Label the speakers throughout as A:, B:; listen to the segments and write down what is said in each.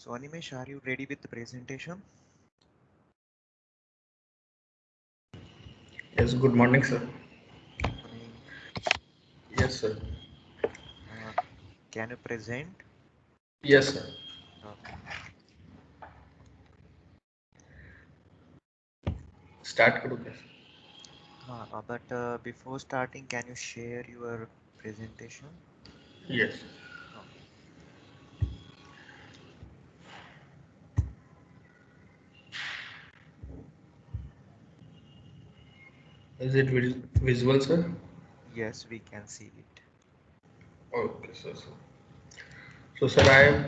A: So Animesh, are you ready with the presentation?
B: Yes, good morning, sir.
A: Good morning.
B: Yes, sir.
A: Uh, can you present?
B: Yes, sir.
A: Okay.
B: Start करो क्या?
A: But before starting, can you share your presentation?
B: Yes.
A: Okay.
B: Is it visual, sir?
A: Yes, we can see it.
B: Okay, sir. So, sir, I have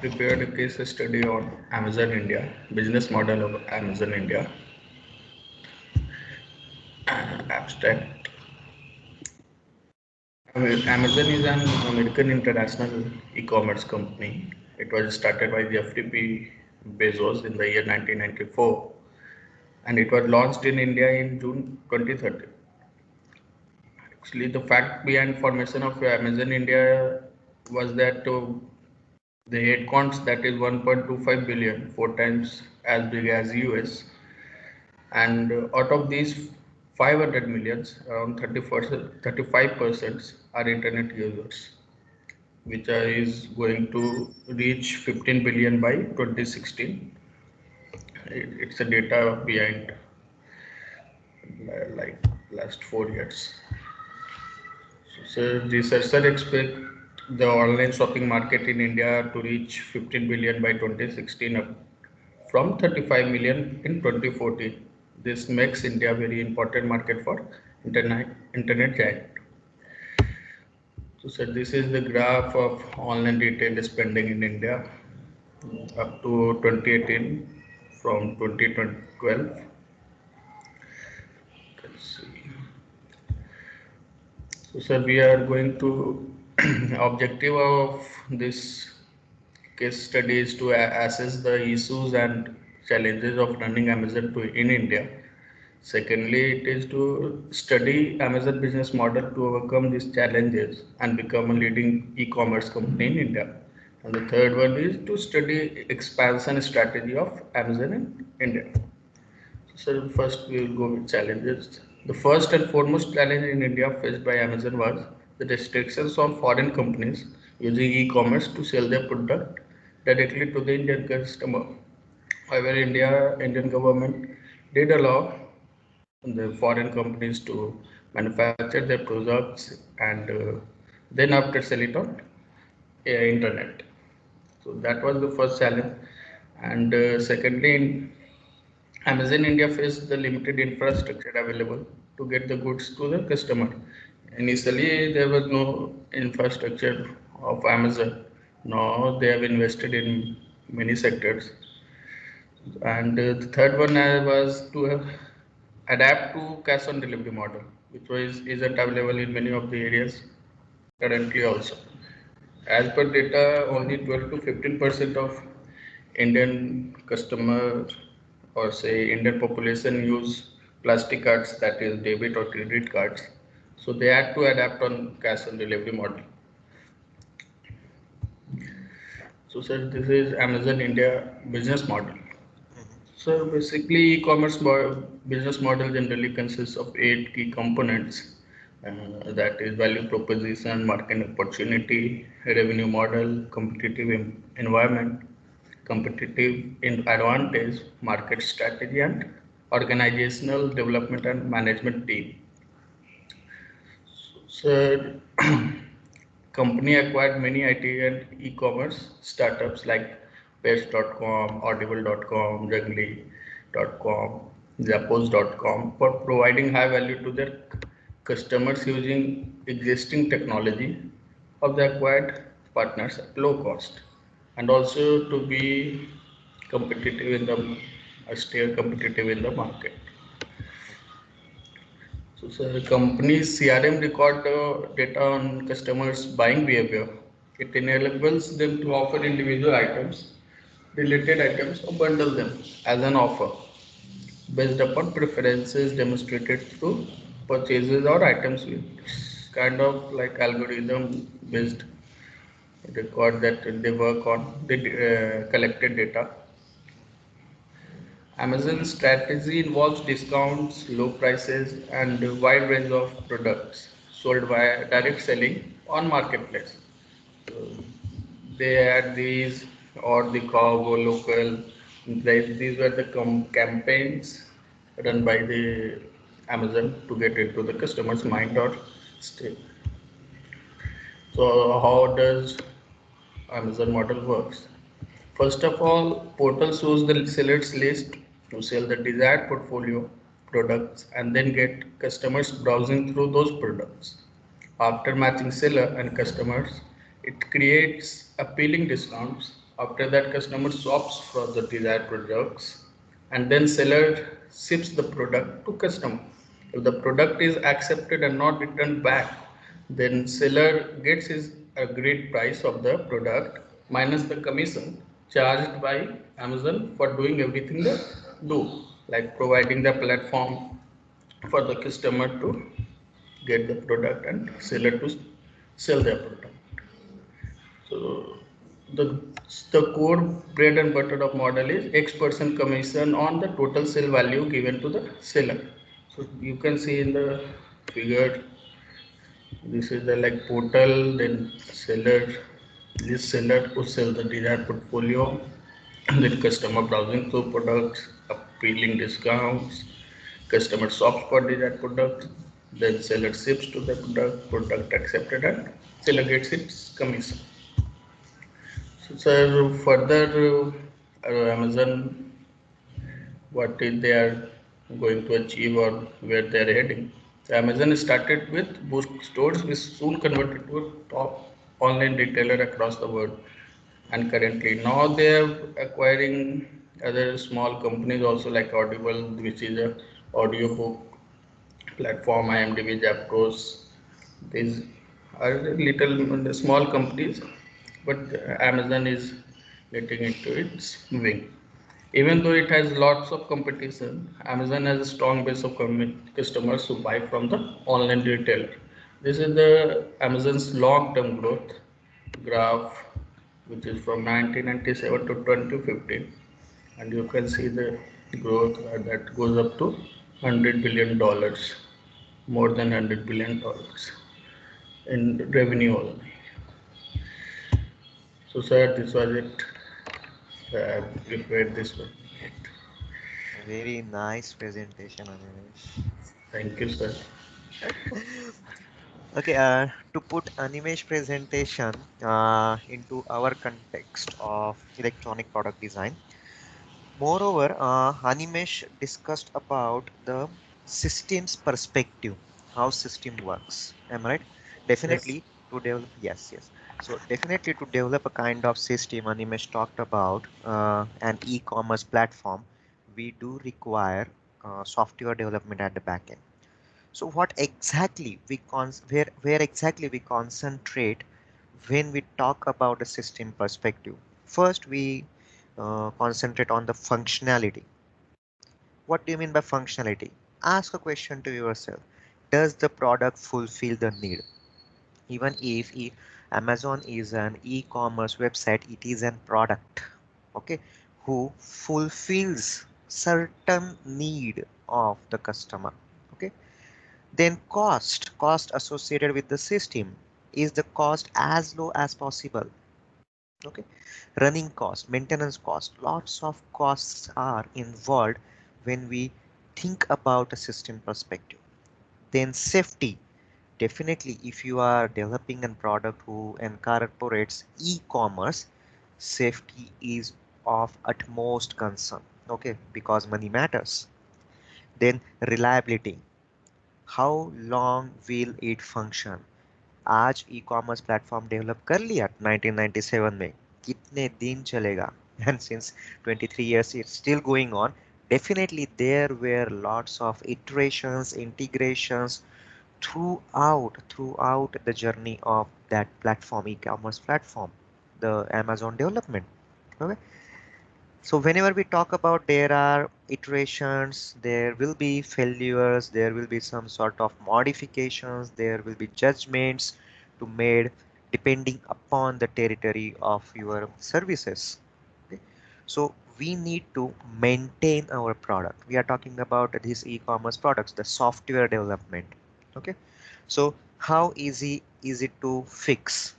B: prepared a case study on Amazon India, business model of Amazon India, abstract. Amazon is an American international e-commerce company. It was started by Jeffrey Bezos in the year 1994, and it was launched in India in June 2013. Actually, the fact behind formation of Amazon India was that the headcounts that is 1.25 billion, four times as big as US, and out of these 500 millions, around 30%, 35% are internet users, which is going to reach 15 billion by 2016. It's a data behind like last 4 years. So researchers expect the online shopping market in India to reach 15 billion by 2016 from 35 million in 2014. This makes India a very important market for internet giant. So sir, this is the graph of online retail spending in India up to 2018 from 2012. Let's see. So sir, we are going to objective of this case study is to assess the issues and challenges of running Amazon in India. Secondly, it is to study Amazon business model to overcome these challenges and become a leading e-commerce company in India. And the third one is to study expansion strategy of Amazon in India. So first we will go with challenges. The first and foremost challenge in India faced by Amazon was the restrictions on foreign companies using e-commerce to sell their product directly to the Indian customer. However, Indian government did allow the foreign companies to manufacture their products and then after sell it on internet. So that was the first challenge. And secondly, Amazon India faced the limited infrastructure available to get the goods to the customer. Initially, there was no infrastructure of Amazon. Now they have invested in many sectors. And the third one was to adapt to cash on delivery model, which isn't available in many of the areas currently also. As per data, only 12 to 15% of Indian customer or say Indian population use plastic cards, that is debit or credit cards. So they had to adapt on cash on delivery model. So sir, this is Amazon India business model.
A: Mhm.
B: So basically, business model generally consists of 8 key components. That is value proposition, market opportunity, revenue model, competitive environment, competitive advantage, market strategy, and organizational development and management team. So, company acquired many IT and e-commerce startups like Pest.com, Audible.com, Jungly.com, Zappos.com for providing high value to their customers using existing technology of the acquired partners at low cost, and also to be competitive in the stay competitive in the market. So, sir, company's CRM record data on customers' buying behavior. It enables them to offer individual items, related items, or bundle them as an offer based upon preferences demonstrated through purchases or items. It's kind of like algorithm based record that they work on the collected data. Amazon's strategy involves discounts, low prices, and a wide range of products sold via direct selling on marketplace. So they had these or the cargo local. These were the campaigns run by the Amazon to get into the customer's mind or stay. So how does Amazon model works? First of all, portal shows the seller's list to sell the desired portfolio products and then get customers browsing through those products. After matching seller and customers, it creates appealing discounts. After that, customer shops for the desired products and then seller ships the product to customer. If the product is accepted and not returned back, then seller gets his agreed price of the product minus the commission charged by Amazon for doing everything they do, like providing the platform for the customer to get the product and seller to sell their product. So the the core bread and butter of model is X% commission on the total sale value given to the seller. So you can see in the figure, this is the like portal, then seller, this seller who sell the desired portfolio, and then customer browsing through products, appealing discounts, customer shops for desired product, then seller ships to the product accepted, and seller gets its commission. So, sir, further, Amazon, what is they are going to achieve or where they are heading? So Amazon started with bookstores, which soon converted to a top online retailer across the world. And currently, now they are acquiring other small companies also like Audible, which is a audiobook platform, IMDb, Zapdos. These are little small companies, but Amazon is getting into its wing. Even though it has lots of competition, Amazon has a strong base of customers who buy from the online retailer. This is the Amazon's long-term growth graph, which is from 1997 to 2015, and you can see the growth that goes up to $100 billion, more than $100 billion in revenue only. So, sir, this was it. I prepared this one.
A: Very nice presentation, Animesh.
B: Thank you, sir.
A: Okay, to put Animesh presentation into our context of electronic product design. Moreover, Animesh discussed about the systems perspective, how system works. Am I right?
B: Yes.
A: Definitely to develop, yes, yes. So definitely to develop a kind of system, Animesh talked about an e-commerce platform. We do require software development at the back end. So what exactly where exactly we concentrate when we talk about a system perspective? First, we concentrate on the functionality. What do you mean by functionality? Ask a question to yourself. Does the product fulfill the need? Even if Amazon is an e-commerce website, it is a product, okay, who fulfills certain need of the customer. Okay. Then cost associated with the system is the cost as low as possible. Okay, running cost, maintenance cost, lots of costs are involved when we think about a system perspective. Then safety, definitely if you are developing a product who incorporates e-commerce, safety is of utmost concern. Okay, because money matters. Then reliability, how long will it function? आज e commerce platform develop कर लिया 1997 में, कितने दिन चलेगा? And since 23 years it's still going on. Definitely there were lots of iterations, integrations throughout the journey of that platform, e-commerce platform, the Amazon development. Okay, so whenever we talk about there are iterations, there will be failures, there will be some sort of modifications, there will be judgments to made. depending upon the territory of your services. Okay? So we need to maintain our product. We are talking about these e-commerce products, the software development. Okay, so how easy is it to fix?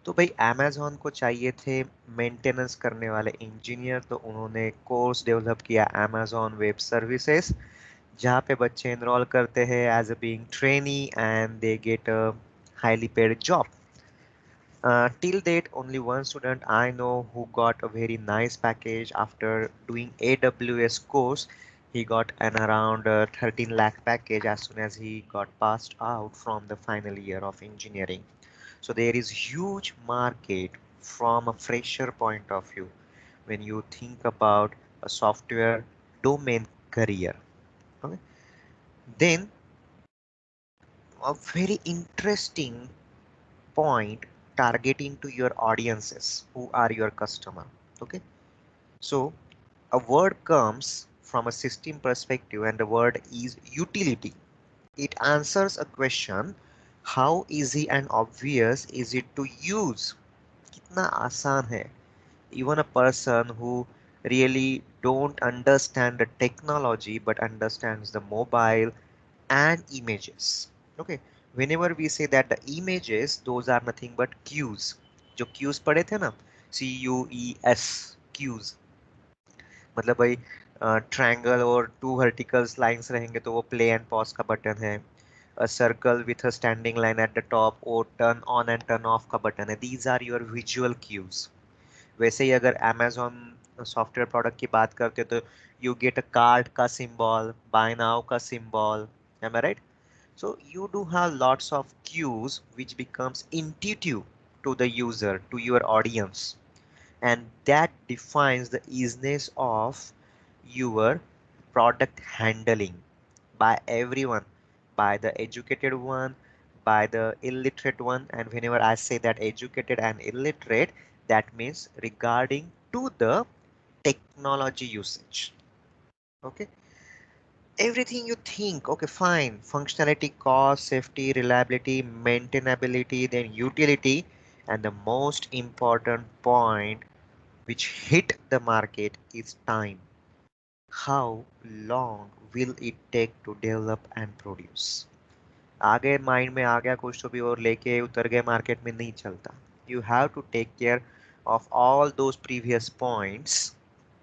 A: तो भाई Amazon को चाहिए थे maintenance करने वाले engineer, तो उन्होंने course develop किया अमेजोन वेब सर्विसेज, जहाँ पे बच्चे एनरोल करते हैं as a being trainee and they get a highly paid job. Till date, only one student I know who got a very nice package after doing AWS course. He got an around 13 lakh package as soon as he got passed out from the final year of engineering. So there is huge market from a fresher point of view when you think about a software domain career. Okay? Then a very interesting point, targeting to your audiences who are your customer. Okay, so a word comes from a system perspective and the word is utility. It answers a question: how easy and obvious is it to use? कितना आसान है? Even a person who really don't understand the technology but understands the mobile and images. Okay, whenever we say that the images, those are nothing but cues. जो cues पढ़े थे ना, CUES, cues, मतलब भाई triangle और to vertical lines रहेंगे तो वो प्ले एंड पॉज का बटन है. A circle with a standing line at the top, वो turn on and turn off का बटन है. These are your visual cues. वैसे ही अगर अमेजोन सॉफ्टवेयर प्रोडक्ट की बात करते हो तो यू गेट अ कार्ड का सिंबल, बाय नाउ का symbol. Am I right? So you do have lots of cues which becomes intuitive to the user, to your audience, and that defines the easiness of your product handling by everyone, by the educated one, by the illiterate one. And whenever I say that educated and illiterate, that means regarding to the technology usage. Okay, everything you think, okay, fine, functionality, cost, safety, reliability, maintainability, then utility, and the most important point which hit the market is time. How long will it take to develop and produce? आगे mind में आ गया कुछ तो भी और लेके उतर गए मार्केट में नहीं चलता. You have to take care of all those previous points.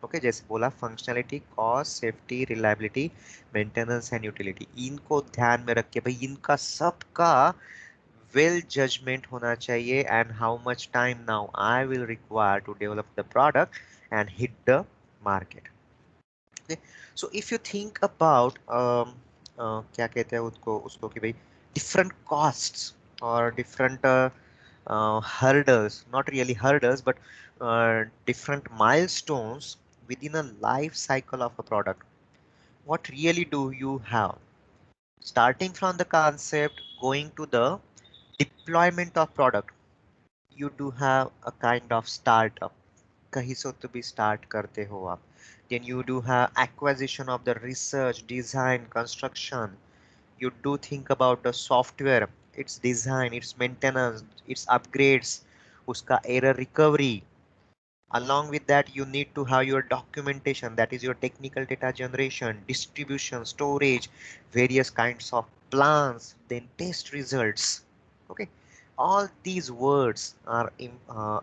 A: Okay, जैसे बोला functionality, cost, safety, reliability, maintenance and utility, इनको ध्यान में रख के भाई इनका सबका वेल जजमेंट होना चाहिए. And how much time now I will require to develop the product and hit the market. Okay, so if you think about क्या कहते हैं उसको उसको कि भाई different costs or different hurdles, not really hurdles, but different milestones within a life cycle of a product. What really do you have? Starting from the concept, going to the deployment of product, you do have a kind of startup. कहीं से तो भी start करते हो आप. Then you do have acquisition of the research, design, construction. You do think about the software, its design, its maintenance, its upgrades, uska error recovery. Along with that, you need to have your documentation, that is your technical data generation, distribution, storage, various kinds of plans, then test results. Okay, all these words are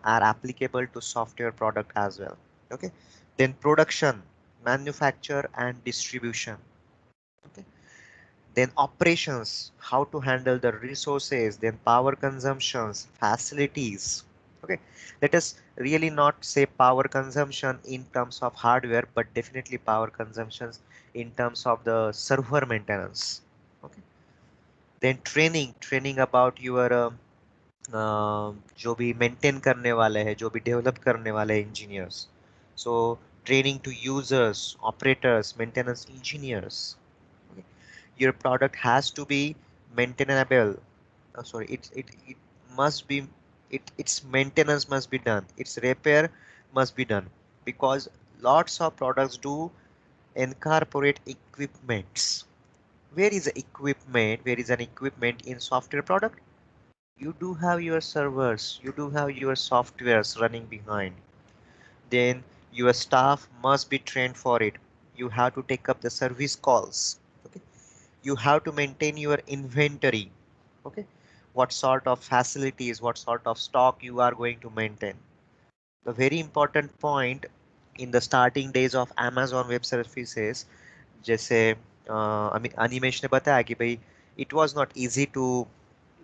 A: applicable to software product as well. Okay, then production, manufacture and distribution. Okay, then operations, how to handle the resources, then power consumptions, facilities. Okay, let us really not say power consumption in terms of hardware, but definitely power consumptions in terms of the server maintenance. Okay, then training about your जो भी maintain करने वाले हैं, जो भी develop करने वाले engineers. So training to users, operators, maintenance engineers. Your product has to be maintainable. Sorry, it must be, its maintenance must be done, its repair must be done, because lots of products do incorporate equipments. Where is the equipment? Where is an equipment in software product? You do have your servers, you do have your softwares running behind. Then your staff must be trained for it. You have to take up the service calls. Okay. You have to maintain your inventory. Okay. What sort of facilities, what sort of stock you are going to maintain. The very important point in the starting days of Amazon Web Services, जैसे अनिमेश ने बताया कि भाई it was not easy to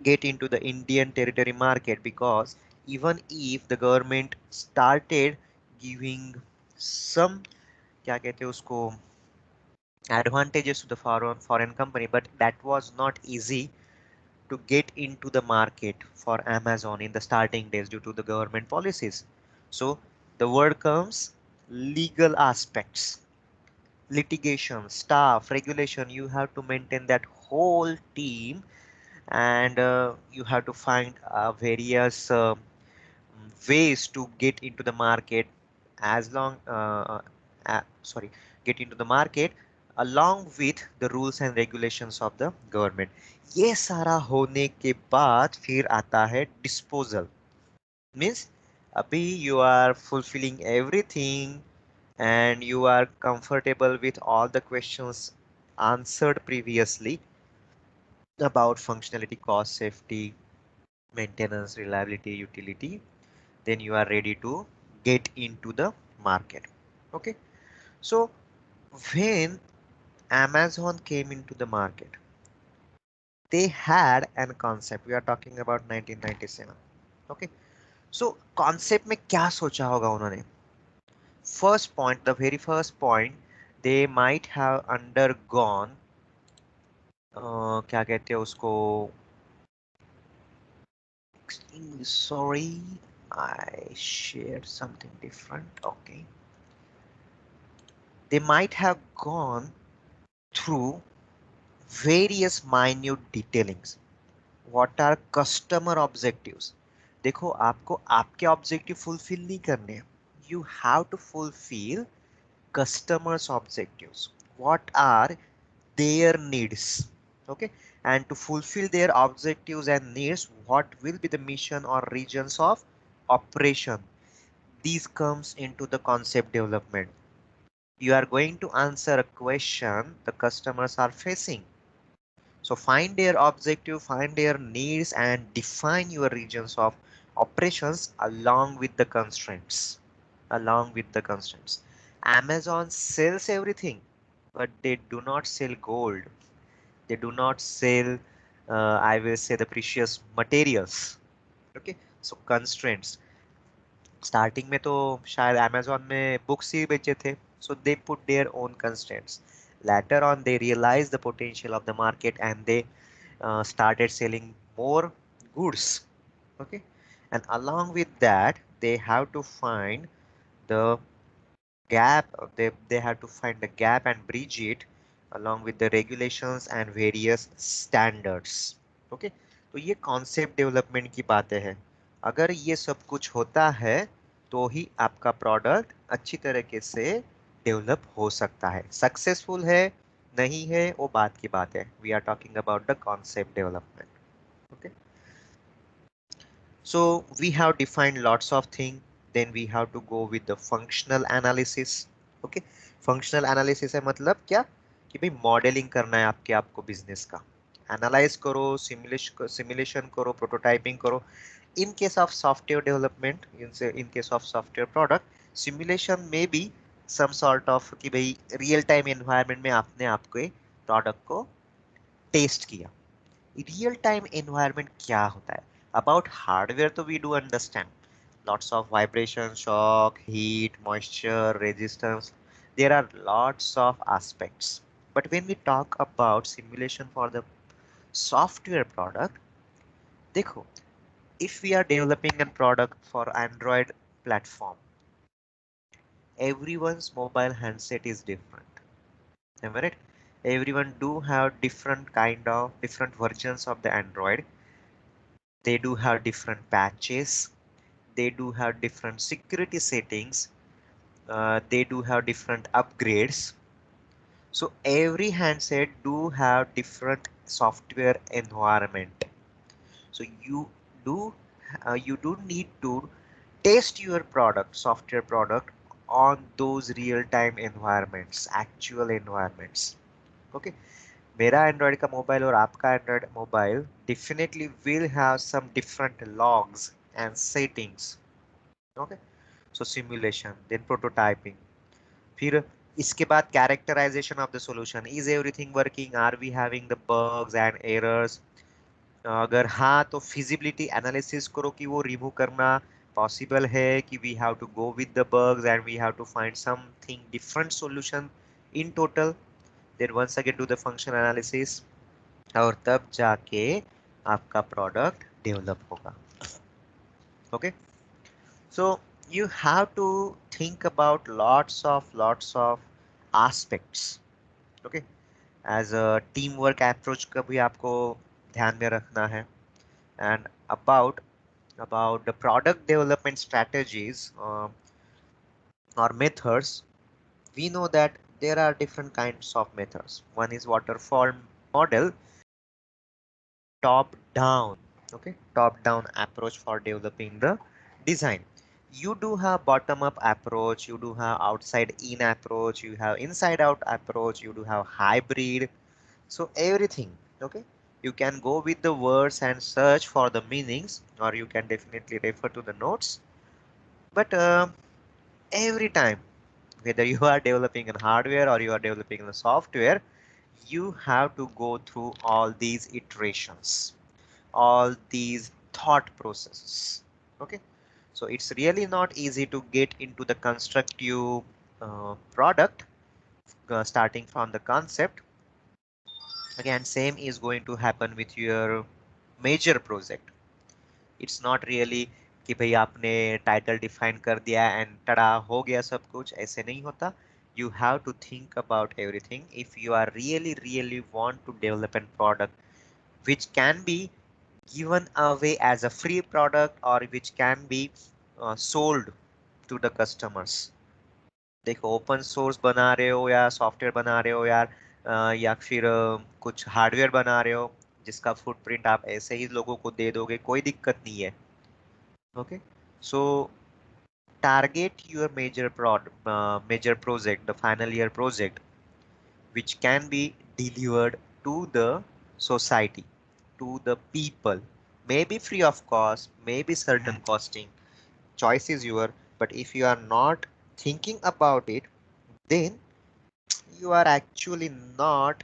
A: get into the Indian territory market because even if the government started giving some क्या कहते हैं उसको advantages to the foreign company, but that was not easy to get into the market for Amazon in the starting days due to the government policies. So the word comes legal aspects, litigation, staff, regulation. You have to maintain that whole team, and you have to find various ways to get into the market as long sorry, get into the market along with the rules and regulations of the government. ये सारा होने के बाद फिर आता है disposal. Means अभी you are fulfilling everything and you are comfortable with all the questions answered previously about functionality, cost, safety, maintenance, reliability, utility. Then you are ready to get into the market. Okay. So when Amazon came into the market, they had an concept. We are talking about 1997. Okay. So concept में क्या सोचा होगा उन्होंने? First point, the very first point, they might have undergone क्या कहते हैं उसको, extremely sorry, I shared something different. Okay. They might have gone through various minute detailings. What are customer objectives? देखो आपको आपके ऑब्जेक्टिव फुलफिल नहीं करने हैं. You have to fulfill customers objectives. What are their needs? Okay. And to fulfill their objectives and needs, what will be the mission or regions of operation? These comes into the concept development. You are going to answer a question the customers are facing. So find their objective, find their needs, and define your regions of operations along with the constraints. Along with the constraints. Amazon sells everything, but they do not sell gold. They do not sell, I will say, the precious materials. Okay. So constraints. Starting में तो शायद Amazon में books ही बेचे थे. So they put their own constraints. Later on, they realized the potential of the market and they started selling more goods. Okay. And along with that, they have to find the gap. They have to find the gap and bridge it along with the regulations and various standards. Okay. तो ये concept development की बातें हैं. अगर ये सब कुछ होता है तो ही आपका प्रोडक्ट अच्छी तरीके से डेवलप हो सकता है. सक्सेसफुल है नहीं है वो बात की बात है. We are talking about the concept development. Okay. So we have defined lots of things. Then we have to go with the functional analysis. Okay. Functional analysis है मतलब क्या कि भाई मॉडलिंग करना है आपके आपको बिजनेस का. एनालाइज करो, सिमुलेशन करो, प्रोटोटाइपिंग करो. In case of software development, in case of software product, simulation may be some sort of कि भाई रियल टाइम एनवायरनमेंट में आपने आपके प्रोडक्ट को टेस्ट किया. रियल टाइम एनवायरनमेंट क्या होता है? अबाउट हार्डवेयर तो we do understand. Lots of vibration, shock, heat, moisture, resistance. There are lots of aspects. But when we talk about simulation for the software product, देखो, if we are developing a product for Android platform, everyone's mobile handset is different. Am I right? Everyone do have different versions of the Android. They do have different patches. They do have different security settings. They do have different upgrades. So every handset do have different software environment. So you you do need to test your product, software product, on those real time environments, actual environments. Okay, मेरा Android का mobile और आपका Android mobile definitely will have some different logs and settings. Okay, so simulation then prototyping, फिर इसके बाद characterization of the solution. Is everything working, are we having the bugs and errors. अगर हाँ तो feasibility analysis करो कि वो remove करना पॉसिबल है, कि we have to go with the bugs and we have to find something different solution in total. Then once again do the function analysis, और तब जाके आपका प्रोडक्ट डेवलप होगा. Okay, so you have to think about lots of aspects. Okay, as a teamwork approach का भी आपको ध्यान में रखना है. And about the product development strategies or methods, we know that there are different kinds of methods. One is waterfall model, top down. Okay, top down approach for developing the design. You do have bottom up approach, you do have outside in approach, you have inside out approach, you do have hybrid. So everything. Okay, you can go with the words and search for the meanings, or you can definitely refer to the notes. But every time, whether you are developing in hardware or you are developing in the software, you have to go through all these iterations, all these thought processes. Okay, so it's really not easy to get into the constructive product, starting from the concept. Again, same is going to happen with your major project. It's not really कि भाई आपने title define कर दिया and टड़ा हो गया सब कुछ, ऐसे नहीं होता. You have to think about everything if you are really want to develop a product which can be given away as a free product or which can be sold to the customers. देखो, open source बना रहे हो या software बना रहे हो यार, या फिर कुछ हार्डवेयर बना रहे हो जिसका फुटप्रिंट आप ऐसे ही लोगों को दे दोगे, कोई दिक्कत नहीं है. Okay, so target your major project, the final year project, which can be delivered to the society, to the people, maybe free of cost, maybe certain costing, choice is your. But if you are not thinking about it, then you are actually not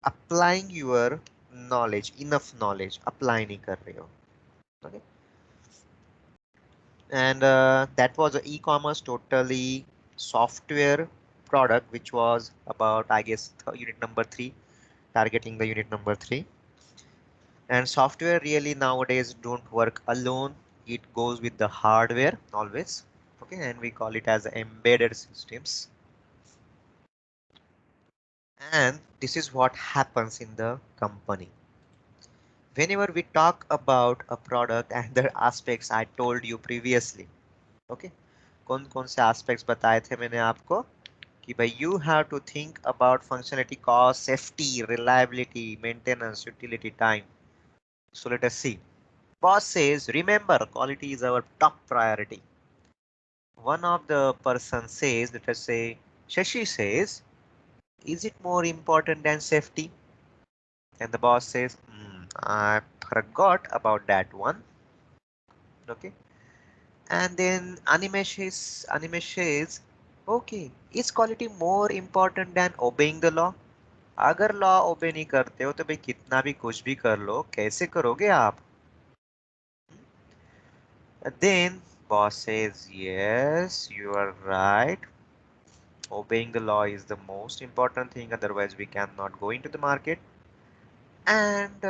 A: applying your knowledge, enough knowledge apply नहीं कर रहे हो. Okay, and that was a e-commerce totally software product, which was about, I guess, unit number 3, targeting the unit number 3. And software really nowadays don't work alone, it goes with the hardware always. Okay, and we call it as embedded systems. And this is what happens in the company. Whenever we talk about a product and the aspects I told you previously. Okay, कौन कौन से aspects बताए थे मैंने आपको कि भाई you have to think about functionality, cost, safety, reliability, maintenance, utility, time. So let us see. Boss says, remember, quality is our top priority. One of the person says, let us say Shashi says, is it more important than safety? And the boss says, I forgot about that one. Okay, and then Animesh says, okay, is quality more important than obeying the law? अगर law ओबे नहीं करते हो तो भाई कितना भी कुछ भी कर लो, कैसे करोगे आप? Then boss says, yes, you are right. Obeying the law is the most important thing, otherwise we cannot go into the market. And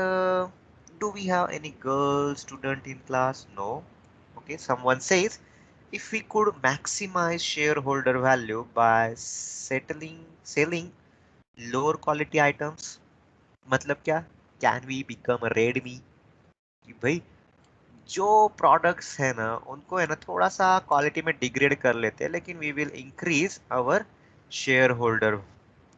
A: do we have any girl student in class? No. Okay, someone says, if we could maximize shareholder value by selling lower quality items, मतलब क्या? Can we become a Redmi? कि भाई जो products है ना उनको है ना थोड़ा सा क्वालिटी में डिग्रेड कर लेते हैं, लेकिन we will increase our share holder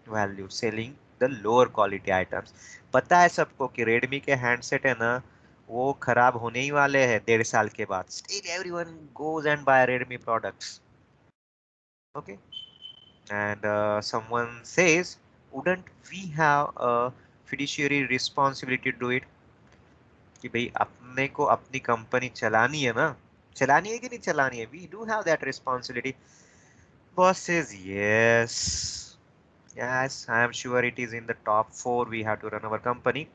A: value selling the lower quality items. पता है सबको कि रेडमी के हैंडसेट है ना, वो खराब होने ही वाले हैं 1.5 साल के बाद. Still everyone goes and buy Redmi products. Okay. And someone says, wouldn't we have a fiduciary responsibility to do it? कि भाई अपने को अपनी कंपनी चलानी है ना, चलानी है कि नहीं चलानी है, we do have that responsibility. Boss says yes. Yes, I am sure it is in the top 4 we have to run our company.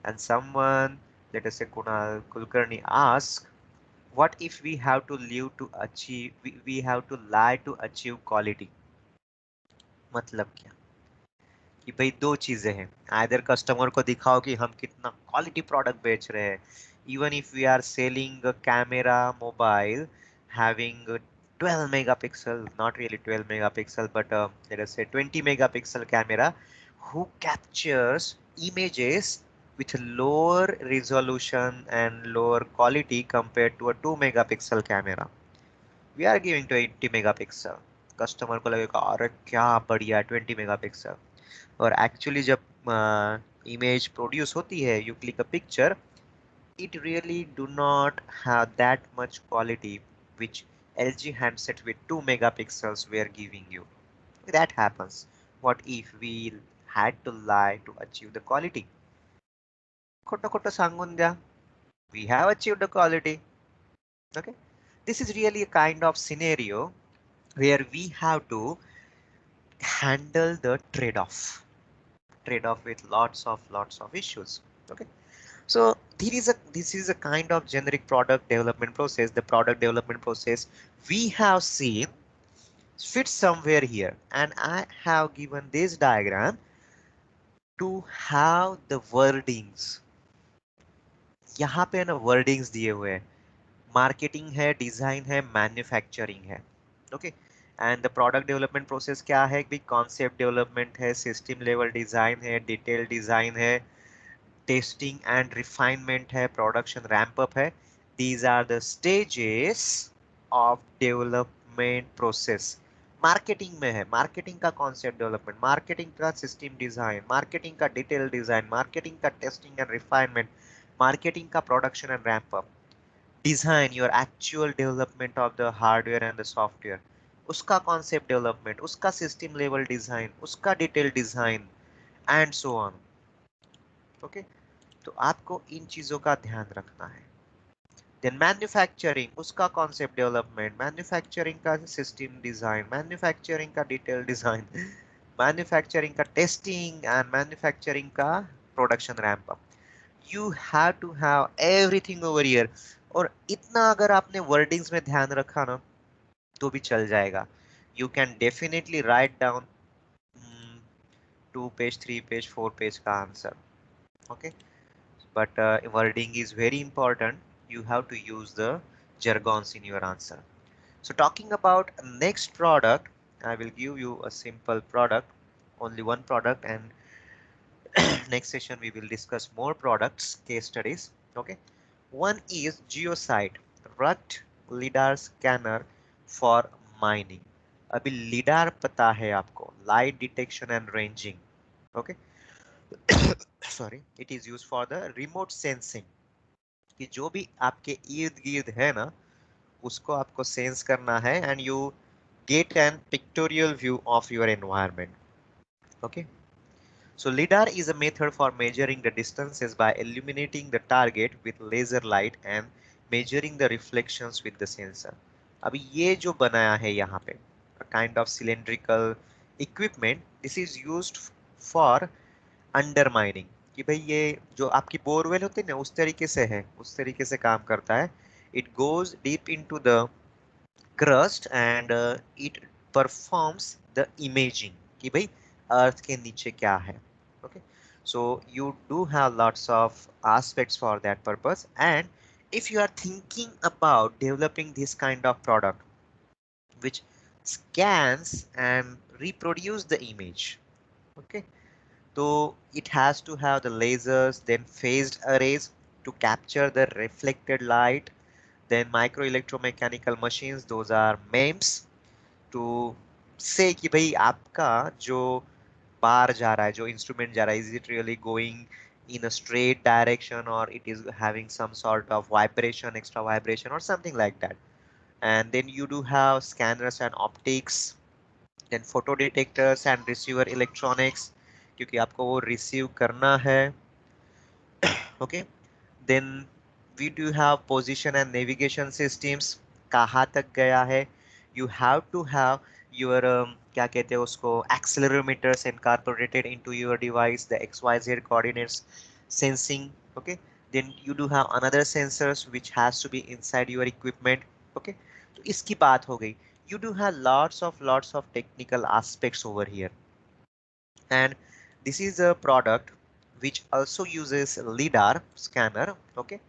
A: And someone, let us say Kunal Kulkarni, asks, what if we have to live to achieve, we have to lie to achieve quality? मतलब क्या कि भाई दो चीजें हैं, either customer को दिखाओ कि हम कितना क्वालिटी प्रोडक्ट बेच रहे हैं, even if we are selling camera mobile having 12 megapixel, not really 12 megapixel, but let us say 20 megapixel camera who captures images with lower resolution and lower quality compared to a 2 megapixel camera. We are giving to 80 megapixel. Customer को लगेगा अरे क्या बढ़िया 20 megapixel. और actually जब image produce होती है, you click a picture, it really do not have that much quality which LG handset with 2 megapixels were giving you. That happens. What if we had to lie to achieve the quality? खोटं खोटं सांगून द्या. We have achieved the quality. Okay. This is really a kind of scenario where we have to handle the trade off with lots of issues. Okay. So this is a kind of generic product development process. The product development process we have seen fits somewhere here, and I have given this diagram to have the wordings. यहाँ पे ना wordings दिए हुए हैं. Marketing है, design है, manufacturing है. Okay. And the product development process क्या है कि कॉन्सेप्ट डेवलपमेंट है, सिस्टम लेवल डिजाइन है, डिटेल डिजाइन है, टेस्टिंग एंड रिफाइनमेंट है, प्रोडक्शन रैंप अप है. These are the stages of development process. Marketing में है, मार्केटिंग का कॉन्सेप्ट डेवलपमेंट, मार्केटिंग का सिस्टम डिजाइन, मार्केटिंग का डिटेल डिजाइन, मार्केटिंग का टेस्टिंग एंड रिफाइनमेंट, मार्केटिंग का production and ramp up, design your actual development of the hardware and the software, उसका concept development, उसका system level design, उसका detail design and so on. Okay. तो आपको इन चीजों का ध्यान रखना है. Then manufacturing, उसका concept development, manufacturing का system design, manufacturing का detail design, manufacturing का testing and manufacturing का production ramp up. You have to have everything over here. और इतना अगर आपने वर्डिंग्स में ध्यान रखा ना तो भी चल जाएगा. You can definitely write down 2 page 3 page 4 page का answer. Okay. But wording is very important. You have to use the jargons in your answer. So talking about next product, I will give you a simple product, only one product, and next session we will discuss more products, case studies. Okay. One is Geosite, RUT lidar scanner for mining. अभी lidar पता है आपको, light detection and ranging. Okay. Sorry, it is used for the remote sensing. कि जो भी आपके इर्द गिर्द है ना, उसको आपको सेंस करना है and you get an pictorial view of your environment. Okay. So LiDAR is a method for measuring the distances by illuminating the target with laser light and measuring the reflections with the sensor. अभी ये जो बनाया है यहाँ पे, a kind of cylindrical equipment, this is used for undermining. कि भाई ये जो आपकी बोरवेल होती है ना, उस तरीके से है, उस तरीके से काम करता है. It goes deep into the crust and it performs the imaging कि भाई अर्थ के नीचे क्या है. Okay. So you do have lots of aspects for that purpose, and if you are thinking about developing this kind of product which scans and reproduce the image, okay, so it has to have the lasers, then phased arrays to capture the reflected light, then micro electromechanical machines, those are MEMS, to say कि भाई आपका जो बार जा रहा है, जो instrument जा रहा है, is it really going in a straight direction, or it is having some sort of vibration, extra vibration or something like that. And then you do have scanners and optics, then photo detectors and receiver electronics, क्योंकि आपको वो receive करना है. Okay, then we do have position and navigation systems. कहाँ तक गया है? You have to have your क्या कहते हैं उसको, accelerometers incorporated into your device, the XYZ coordinates sensing. Okay, then you do have another sensors which has to be inside your equipment. Okay, तो इसकी बात हो गई. You do have lots of technical aspects over here, and this is a product which also uses lidar scanner. Okay,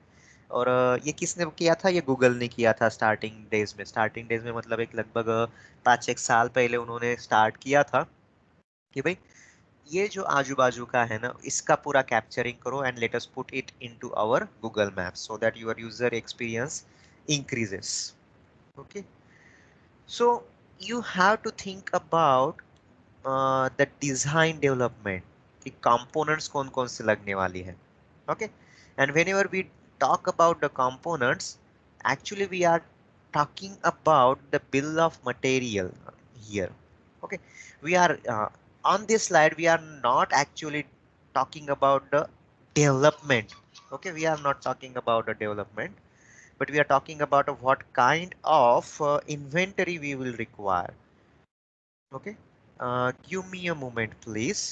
A: और ये किसने किया था? ये गूगल ने किया था स्टार्टिंग डेज में मतलब एक लगभग 5 एक साल पहले उन्होंने स्टार्ट किया था कि भाई ये जो आजू बाजू का है ना, इसका पूरा कैप्चरिंग करो and let us put it into our Google Maps so that your user experience increases. Okay, so you have to think about the design development की कंपोनेंट्स कौन कौन से लगने वाली है. Okay, and whenever we talk about the components, actually we are talking about the bill of material here. Okay, we are on this slide we are not actually talking about the development. Okay, we are not talking about the development, but we are talking about what kind of inventory we will require. Okay, give me a moment, please.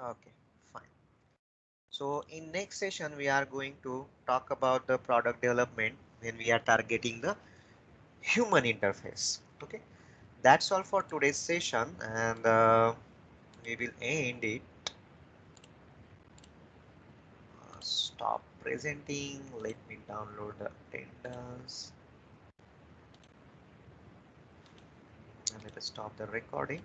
A: Okay, fine. So in next session, we are going to talk about the product development when we are targeting the human interface. Okay, that's all for today's session, and we will end it. Stop presenting. Let me download the attendance and let us stop the recording.